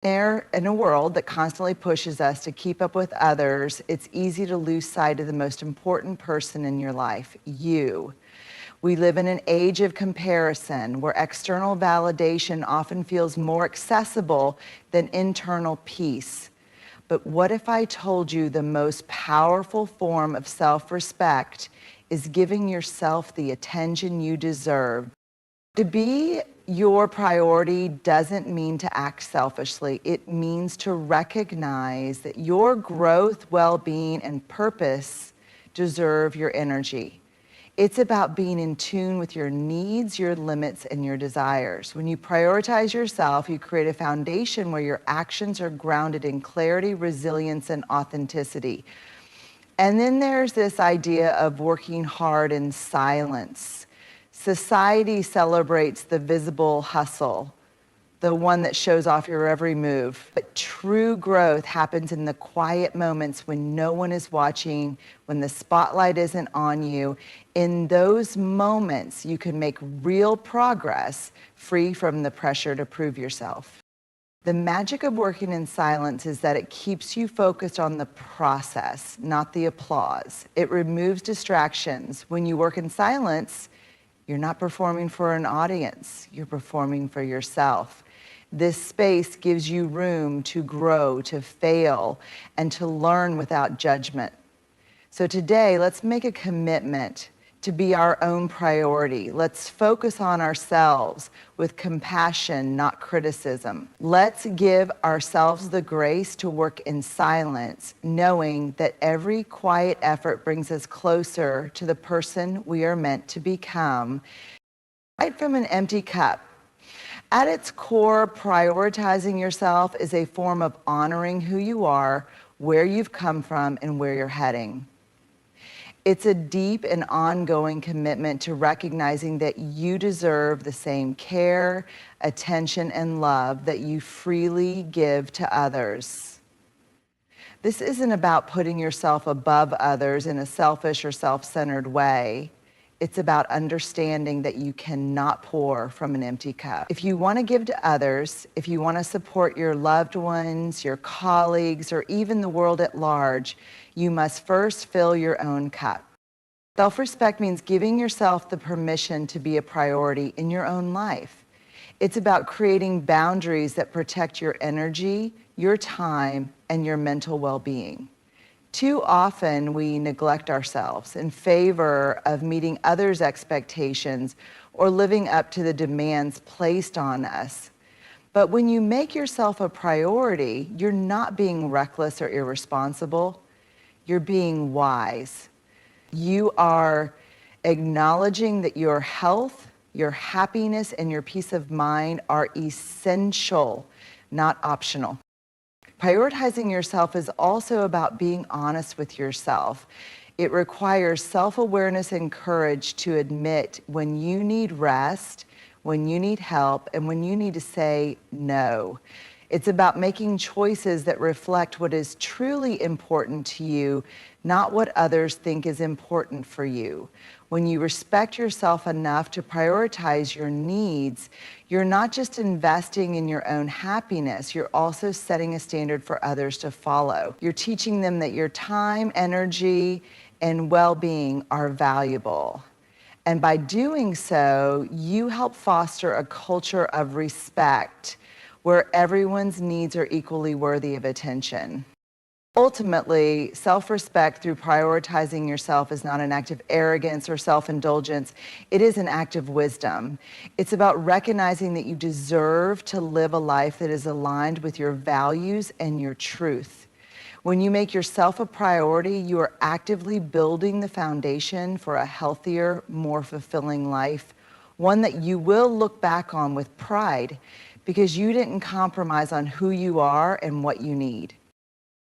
In a world that constantly pushes us to keep up with others, it's easy to lose sight of the most important person in your life, you. We live in an age of comparison where external validation often feels more accessible than internal peace. But what if I told you the most powerful form of self-respect is giving yourself the attention you deserve? To be your priority doesn't mean to act selfishly. It means to recognize that your growth, well-being, and purpose deserve your energy. It's about being in tune with your needs, your limits, and your desires. When you prioritize yourself, you create a foundation where your actions are grounded in clarity, resilience, and authenticity. And then there's this idea of working hard in silence. Society celebrates the visible hustle, the one that shows off your every move. But true growth happens in the quiet moments when no one is watching, when the spotlight isn't on you. In those moments, you can make real progress, free from the pressure to prove yourself. The magic of working in silence is that it keeps you focused on the process, not the applause. It removes distractions. When you work in silence, you're not performing for an audience, you're performing for yourself. This space gives you room to grow, to fail, and to learn without judgment. So today, let's make a commitment to be our own priority. Let's focus on ourselves with compassion, not criticism. Let's give ourselves the grace to work in silence, knowing that every quiet effort brings us closer to the person we are meant to become. Right from an empty cup. At its core, prioritizing yourself is a form of honoring who you are, where you've come from, and where you're heading. It's a deep and ongoing commitment to recognizing that you deserve the same care, attention, and love that you freely give to others. This isn't about putting yourself above others in a selfish or self-centered way. It's about understanding that you cannot pour from an empty cup. If you want to give to others, if you want to support your loved ones, your colleagues, or even the world at large, you must first fill your own cup. Self-respect means giving yourself the permission to be a priority in your own life. It's about creating boundaries that protect your energy, your time, and your mental well-being. Too often, we neglect ourselves in favor of meeting others' expectations or living up to the demands placed on us. But when you make yourself a priority, you're not being reckless or irresponsible. You're being wise. You are acknowledging that your health, your happiness, and your peace of mind are essential, not optional. Prioritizing yourself is also about being honest with yourself. It requires self-awareness and courage to admit when you need rest, when you need help, and when you need to say no. It's about making choices that reflect what is truly important to you, not what others think is important for you. When you respect yourself enough to prioritize your needs, you're not just investing in your own happiness, you're also setting a standard for others to follow. You're teaching them that your time, energy, and well-being are valuable. And by doing so, you help foster a culture of respect where everyone's needs are equally worthy of attention. Ultimately, self-respect through prioritizing yourself is not an act of arrogance or self-indulgence. It is an act of wisdom. It's about recognizing that you deserve to live a life that is aligned with your values and your truth. When you make yourself a priority, you are actively building the foundation for a healthier, more fulfilling life, one that you will look back on with pride because you didn't compromise on who you are and what you need.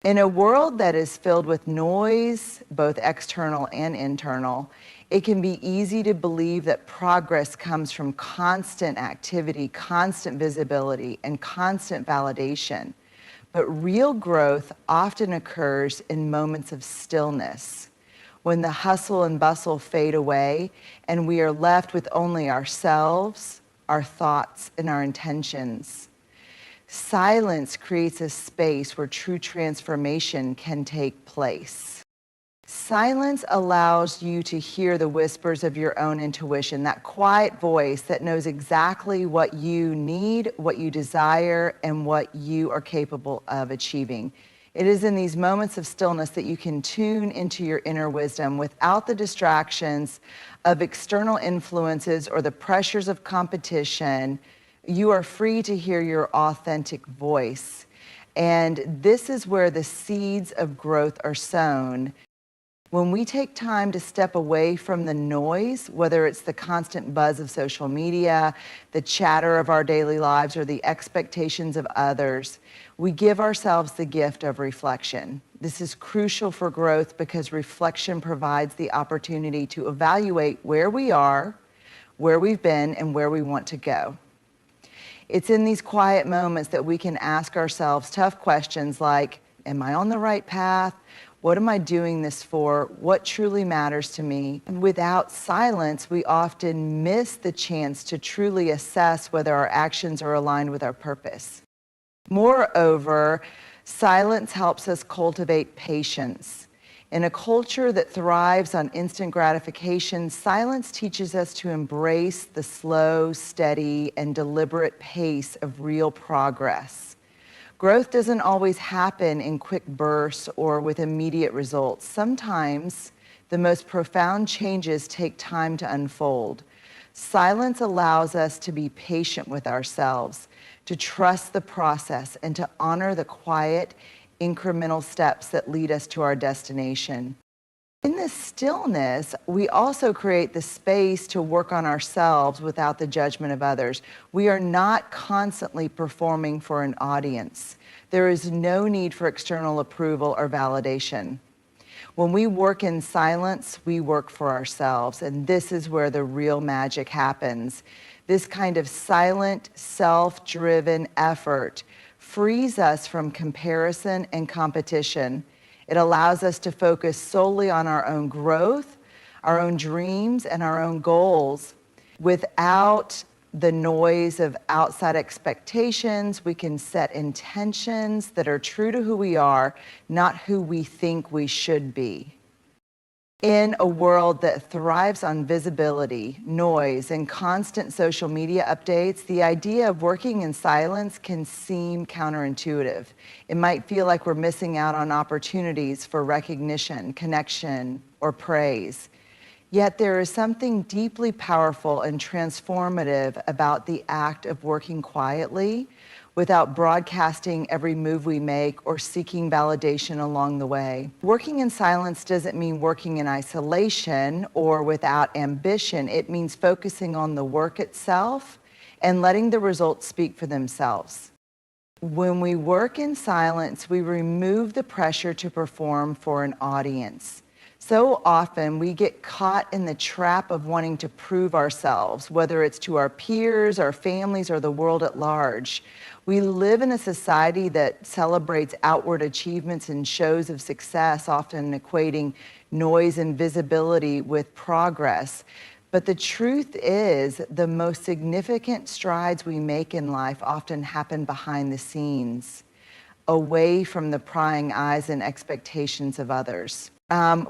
In a world that is filled with noise, both external and internal, it can be easy to believe that progress comes from constant activity, constant visibility, and constant validation. But real growth often occurs in moments of stillness, when the hustle and bustle fade away and we are left with only ourselves, our thoughts, and our intentions. Silence creates a space where true transformation can take place. Silence allows you to hear the whispers of your own intuition, that quiet voice that knows exactly what you need, what you desire, and what you are capable of achieving. It is in these moments of stillness that you can tune into your inner wisdom without the distractions of external influences or the pressures of competition. You are free to hear your authentic voice. And this is where the seeds of growth are sown. When we take time to step away from the noise, whether it's the constant buzz of social media, the chatter of our daily lives, or the expectations of others, we give ourselves the gift of reflection. This is crucial for growth because reflection provides the opportunity to evaluate where we are, where we've been, and where we want to go. It's in these quiet moments that we can ask ourselves tough questions like, am I on the right path? What am I doing this for? What truly matters to me? And without silence, we often miss the chance to truly assess whether our actions are aligned with our purpose. Moreover, silence helps us cultivate patience. In a culture that thrives on instant gratification, silence teaches us to embrace the slow, steady, and deliberate pace of real progress. Growth doesn't always happen in quick bursts or with immediate results. Sometimes the most profound changes take time to unfold. Silence allows us to be patient with ourselves, to trust the process, and to honor the quiet, incremental steps that lead us to our destination. In this stillness, we also create the space to work on ourselves without the judgment of others. We are not constantly performing for an audience. There is no need for external approval or validation. When we work in silence, we work for ourselves, and this is where the real magic happens. This kind of silent, self-driven effort frees us from comparison and competition. It allows us to focus solely on our own growth, our own dreams, and our own goals. Without the noise of outside expectations, we can set intentions that are true to who we are, not who we think we should be. In a world that thrives on visibility, noise, and constant social media updates, the idea of working in silence can seem counterintuitive. It might feel like we're missing out on opportunities for recognition, connection, or praise. Yet there is something deeply powerful and transformative about the act of working quietly without broadcasting every move we make or seeking validation along the way. Working in silence doesn't mean working in isolation or without ambition. It means focusing on the work itself and letting the results speak for themselves. When we work in silence, we remove the pressure to perform for an audience. So often we get caught in the trap of wanting to prove ourselves, whether it's to our peers, our families, or the world at large. We live in a society that celebrates outward achievements and shows of success, often equating noise and visibility with progress. But the truth is, the most significant strides we make in life often happen behind the scenes, away from the prying eyes and expectations of others.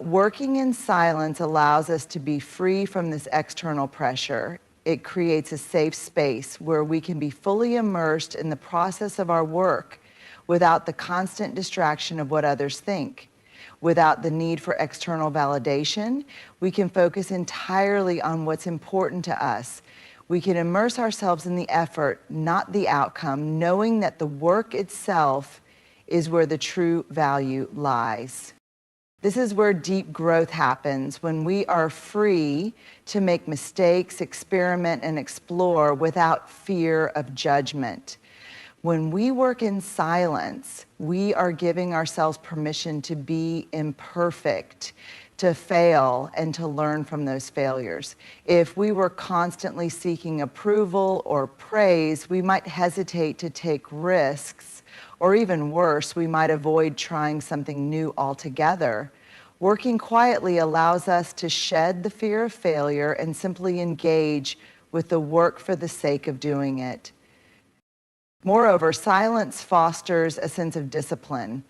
Working in silence allows us to be free from this external pressure. It creates a safe space where we can be fully immersed in the process of our work without the constant distraction of what others think. Without the need for external validation, we can focus entirely on what's important to us. We can immerse ourselves in the effort, not the outcome, knowing that the work itself is where the true value lies. This is where deep growth happens, when we are free to make mistakes, experiment, and explore without fear of judgment. When we work in silence, we are giving ourselves permission to be imperfect, to fail, and to learn from those failures. If we were constantly seeking approval or praise, we might hesitate to take risks, or even worse, we might avoid trying something new altogether. Working quietly allows us to shed the fear of failure and simply engage with the work for the sake of doing it. Moreover, silence fosters a sense of discipline.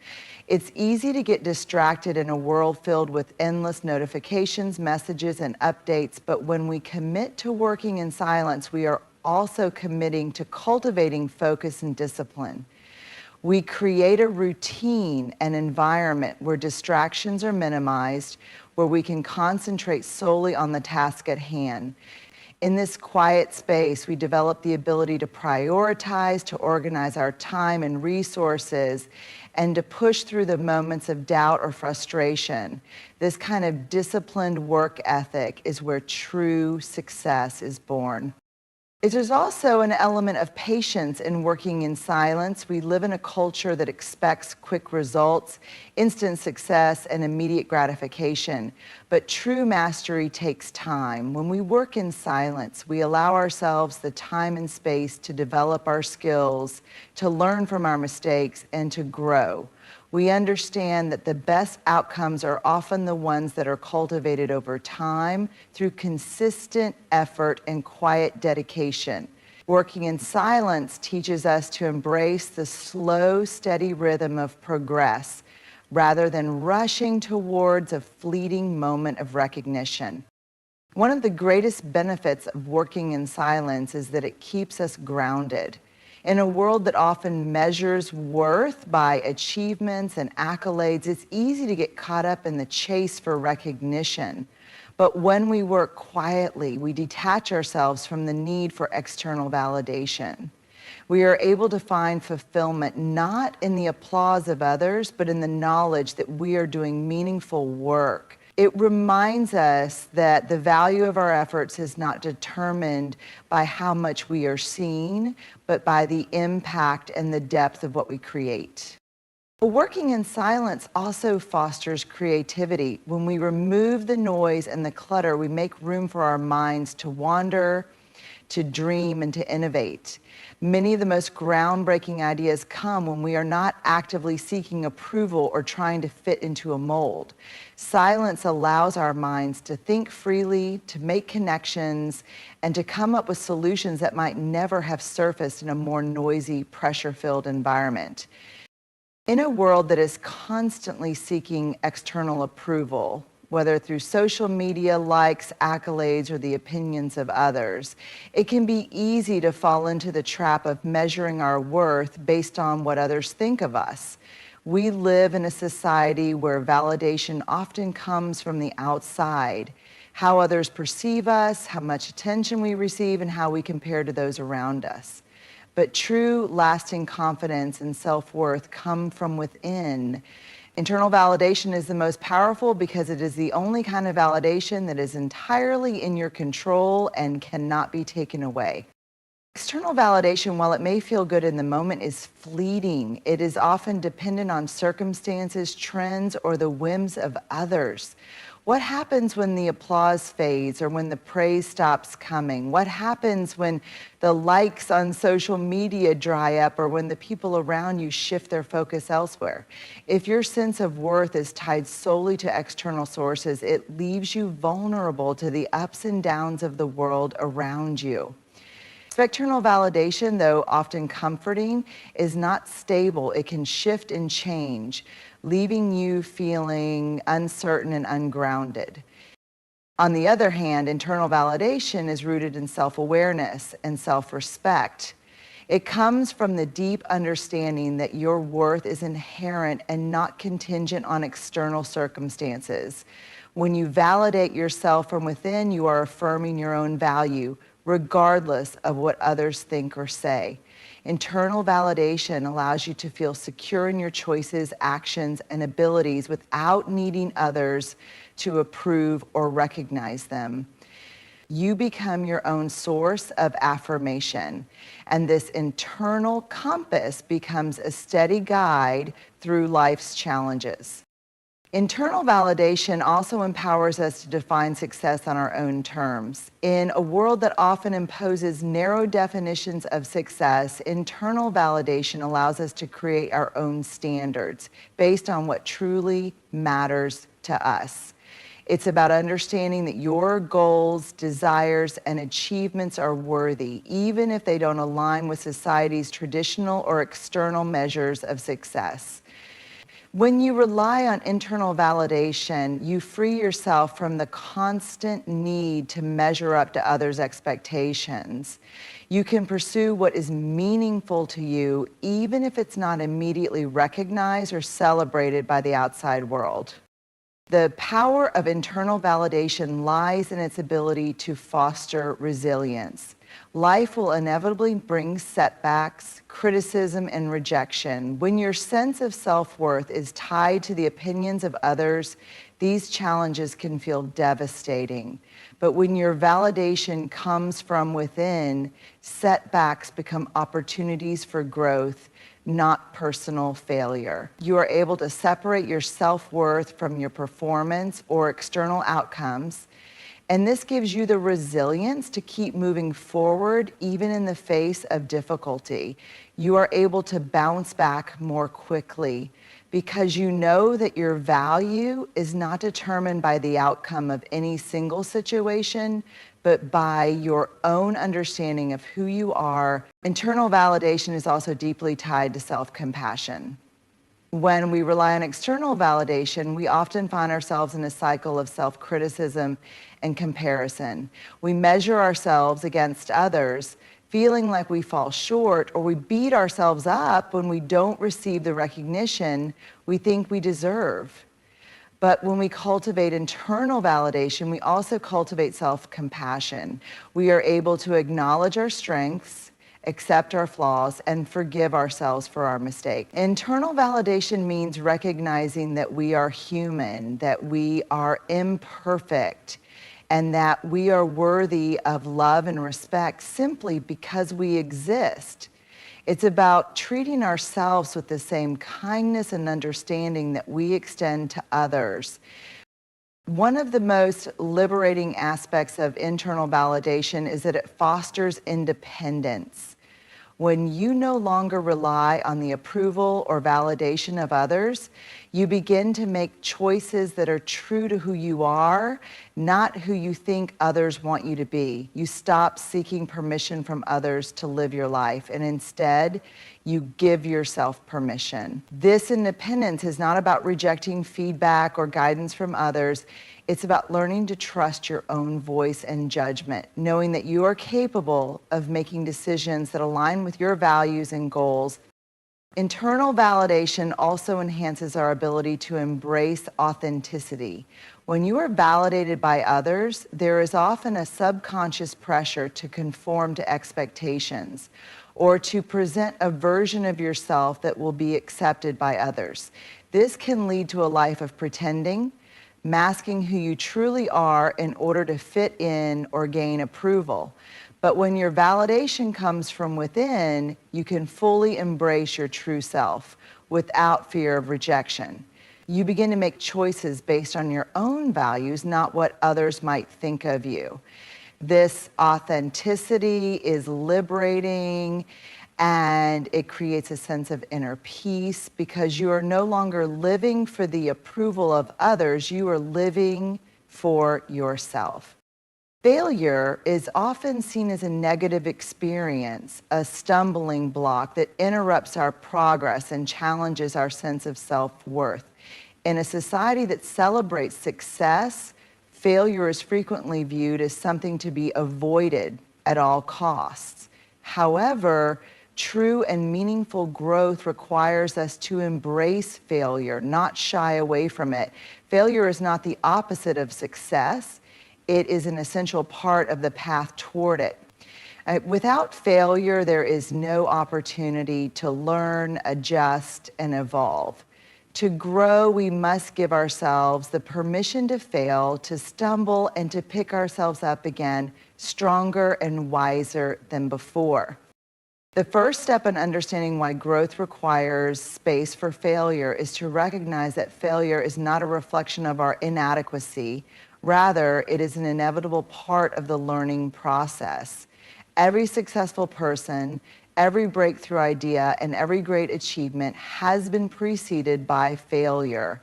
It's easy to get distracted in a world filled with endless notifications, messages, and updates, but when we commit to working in silence, we are also committing to cultivating focus and discipline. We create a routine and environment where distractions are minimized, where we can concentrate solely on the task at hand. In this quiet space, we develop the ability to prioritize, to organize our time and resources, and to push through the moments of doubt or frustration. This kind of disciplined work ethic is where true success is born. There's also an element of patience in working in silence. We live in a culture that expects quick results, instant success, and immediate gratification. But true mastery takes time. When we work in silence, we allow ourselves the time and space to develop our skills, to learn from our mistakes, and to grow. We understand that the best outcomes are often the ones that are cultivated over time through consistent effort and quiet dedication. Working in silence teaches us to embrace the slow, steady rhythm of progress rather than rushing towards a fleeting moment of recognition. One of the greatest benefits of working in silence is that it keeps us grounded. In a world that often measures worth by achievements and accolades, it's easy to get caught up in the chase for recognition. But when we work quietly, we detach ourselves from the need for external validation. We are able to find fulfillment not in the applause of others, but in the knowledge that we are doing meaningful work. It reminds us that the value of our efforts is not determined by how much we are seen, but by the impact and the depth of what we create. Working in silence also fosters creativity. When we remove the noise and the clutter, we make room for our minds to wander, to dream, and to innovate. Many of the most groundbreaking ideas come when we are not actively seeking approval or trying to fit into a mold. Silence allows our minds to think freely, to make connections, and to come up with solutions that might never have surfaced in a more noisy, pressure-filled environment. In a world that is constantly seeking external approval, whether through social media, likes, accolades, or the opinions of others, it can be easy to fall into the trap of measuring our worth based on what others think of us. We live in a society where validation often comes from the outside, how others perceive us, how much attention we receive, and how we compare to those around us. But true, lasting confidence and self-worth come from within. Internal validation is the most powerful because it is the only kind of validation that is entirely in your control and cannot be taken away. External validation, while it may feel good in the moment, is fleeting. It is often dependent on circumstances, trends, or the whims of others. What happens when the applause fades or when the praise stops coming? What happens when the likes on social media dry up or when the people around you shift their focus elsewhere? If your sense of worth is tied solely to external sources, it leaves you vulnerable to the ups and downs of the world around you. External validation, though often comforting, is not stable. It can shift and change, leaving you feeling uncertain and ungrounded. On the other hand, internal validation is rooted in self-awareness and self-respect. It comes from the deep understanding that your worth is inherent and not contingent on external circumstances. When you validate yourself from within, you are affirming your own value, regardless of what others think or say. Internal validation allows you to feel secure in your choices, actions, and abilities without needing others to approve or recognize them. You become your own source of affirmation, and this internal compass becomes a steady guide through life's challenges. Internal validation also empowers us to define success on our own terms. In a world that often imposes narrow definitions of success, internal validation allows us to create our own standards based on what truly matters to us. It's about understanding that your goals, desires, and achievements are worthy, even if they don't align with society's traditional or external measures of success. When you rely on internal validation, you free yourself from the constant need to measure up to others' expectations. You can pursue what is meaningful to you, even if it's not immediately recognized or celebrated by the outside world. The power of internal validation lies in its ability to foster resilience. Life will inevitably bring setbacks, criticism, and rejection. When your sense of self-worth is tied to the opinions of others, these challenges can feel devastating. But when your validation comes from within, setbacks become opportunities for growth, not personal failure. You are able to separate your self-worth from your performance or external outcomes, and this gives you the resilience to keep moving forward even in the face of difficulty. You are able to bounce back more quickly because you know that your value is not determined by the outcome of any single situation, but by your own understanding of who you are. Internal validation is also deeply tied to self-compassion. When we rely on external validation, we often find ourselves in a cycle of self-criticism and comparison. We measure ourselves against others, feeling like we fall short, or we beat ourselves up when we don't receive the recognition we think we deserve. But when we cultivate internal validation, we also cultivate self-compassion. We are able to acknowledge our strengths, accept our flaws, and forgive ourselves for our mistakes. Internal validation means recognizing that we are human, that we are imperfect, and that we are worthy of love and respect simply because we exist. It's about treating ourselves with the same kindness and understanding that we extend to others. One of the most liberating aspects of internal validation is that it fosters independence. When you no longer rely on the approval or validation of others, you begin to make choices that are true to who you are, not who you think others want you to be. You stop seeking permission from others to live your life, and instead, you give yourself permission. This independence is not about rejecting feedback or guidance from others. It's about learning to trust your own voice and judgment, knowing that you are capable of making decisions that align with your values and goals. Internal validation also enhances our ability to embrace authenticity. When you are validated by others, there is often a subconscious pressure to conform to expectations or to present a version of yourself that will be accepted by others. This can lead to a life of pretending, masking who you truly are in order to fit in or gain approval. But when your validation comes from within, you can fully embrace your true self without fear of rejection. You begin to make choices based on your own values, not what others might think of you. This authenticity is liberating, and it creates a sense of inner peace because you are no longer living for the approval of others, you are living for yourself. Failure is often seen as a negative experience, a stumbling block that interrupts our progress and challenges our sense of self-worth. In a society that celebrates success, failure is frequently viewed as something to be avoided at all costs. However, true and meaningful growth requires us to embrace failure, not shy away from it. Failure is not the opposite of success. It is an essential part of the path toward it. Without failure, there is no opportunity to learn, adjust, and evolve. To grow, we must give ourselves the permission to fail, to stumble, and to pick ourselves up again, stronger and wiser than before. The first step in understanding why growth requires space for failure is to recognize that failure is not a reflection of our inadequacy. Rather, it is an inevitable part of the learning process. Every successful person, every breakthrough idea, and every great achievement has been preceded by failure.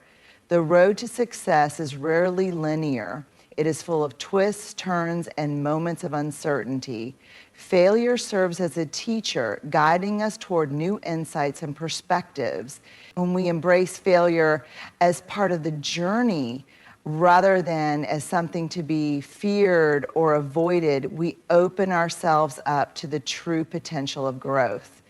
The road to success is rarely linear. It is full of twists, turns, and moments of uncertainty. Failure serves as a teacher, guiding us toward new insights and perspectives. When we embrace failure as part of the journey, rather than as something to be feared or avoided, we open ourselves up to the true potential of growth.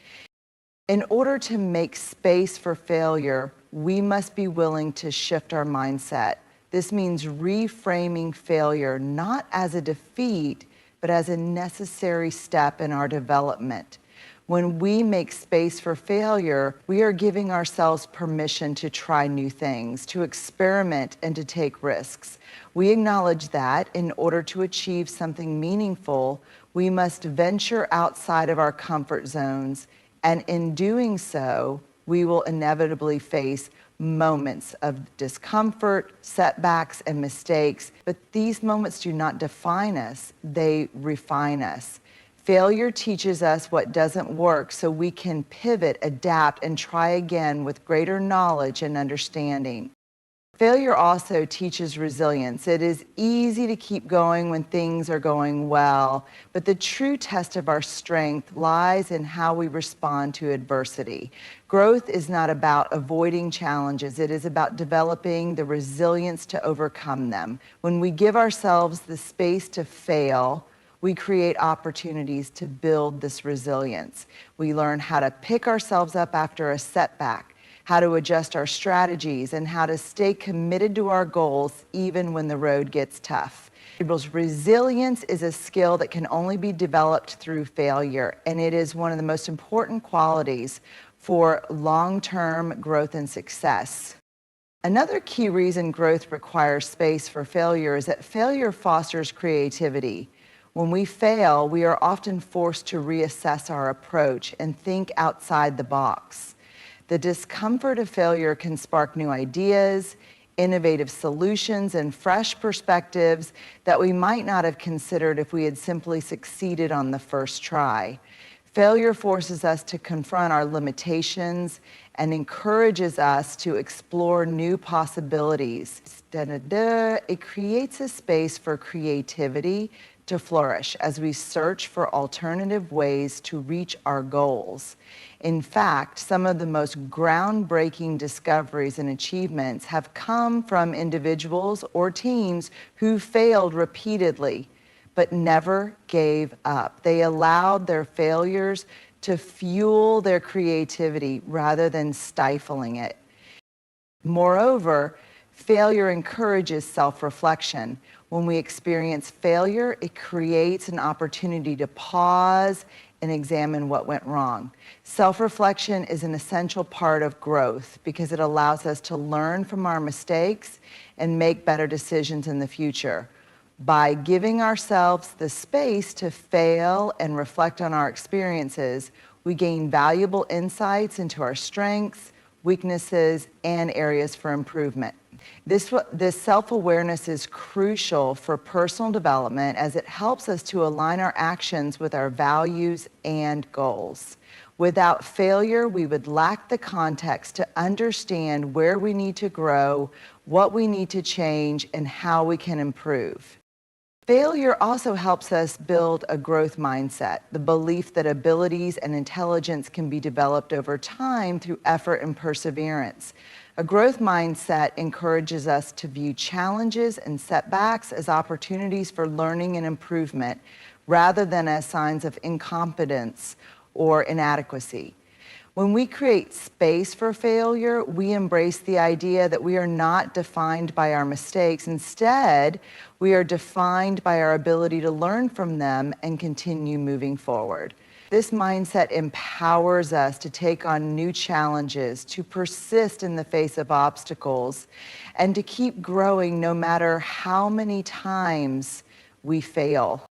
In order to make space for failure, we must be willing to shift our mindset. This means reframing failure not as a defeat, but as a necessary step in our development. When we make space for failure, we are giving ourselves permission to try new things, to experiment, and to take risks. We acknowledge that in order to achieve something meaningful, we must venture outside of our comfort zones, and in doing so, we will inevitably face moments of discomfort, setbacks, and mistakes. But these moments do not define us, they refine us. Failure teaches us what doesn't work so we can pivot, adapt, and try again with greater knowledge and understanding. Failure also teaches resilience. It is easy to keep going when things are going well, but the true test of our strength lies in how we respond to adversity. Growth is not about avoiding challenges. It is about developing the resilience to overcome them. When we give ourselves the space to fail, we create opportunities to build this resilience. We learn how to pick ourselves up after a setback, how to adjust our strategies, and how to stay committed to our goals even when the road gets tough. Resilience is a skill that can only be developed through failure, and it is one of the most important qualities for long-term growth and success. Another key reason growth requires space for failure is that failure fosters creativity. When we fail, we are often forced to reassess our approach and think outside the box. The discomfort of failure can spark new ideas, innovative solutions, and fresh perspectives that we might not have considered if we had simply succeeded on the first try. Failure forces us to confront our limitations and encourages us to explore new possibilities. It creates a space for creativity to flourish as we search for alternative ways to reach our goals. In fact, some of the most groundbreaking discoveries and achievements have come from individuals or teams who failed repeatedly, but never gave up. They allowed their failures to fuel their creativity rather than stifling it. Moreover, failure encourages self-reflection. When we experience failure, it creates an opportunity to pause and examine what went wrong. Self-reflection is an essential part of growth because it allows us to learn from our mistakes and make better decisions in the future. By giving ourselves the space to fail and reflect on our experiences, we gain valuable insights into our strengths, weaknesses, and areas for improvement. This self-awareness is crucial for personal development as it helps us to align our actions with our values and goals. Without failure, we would lack the context to understand where we need to grow, what we need to change, and how we can improve. Failure also helps us build a growth mindset, the belief that abilities and intelligence can be developed over time through effort and perseverance. A growth mindset encourages us to view challenges and setbacks as opportunities for learning and improvement, rather than as signs of incompetence or inadequacy. When we create space for failure, we embrace the idea that we are not defined by our mistakes. Instead, we are defined by our ability to learn from them and continue moving forward. This mindset empowers us to take on new challenges, to persist in the face of obstacles, and to keep growing no matter how many times we fail.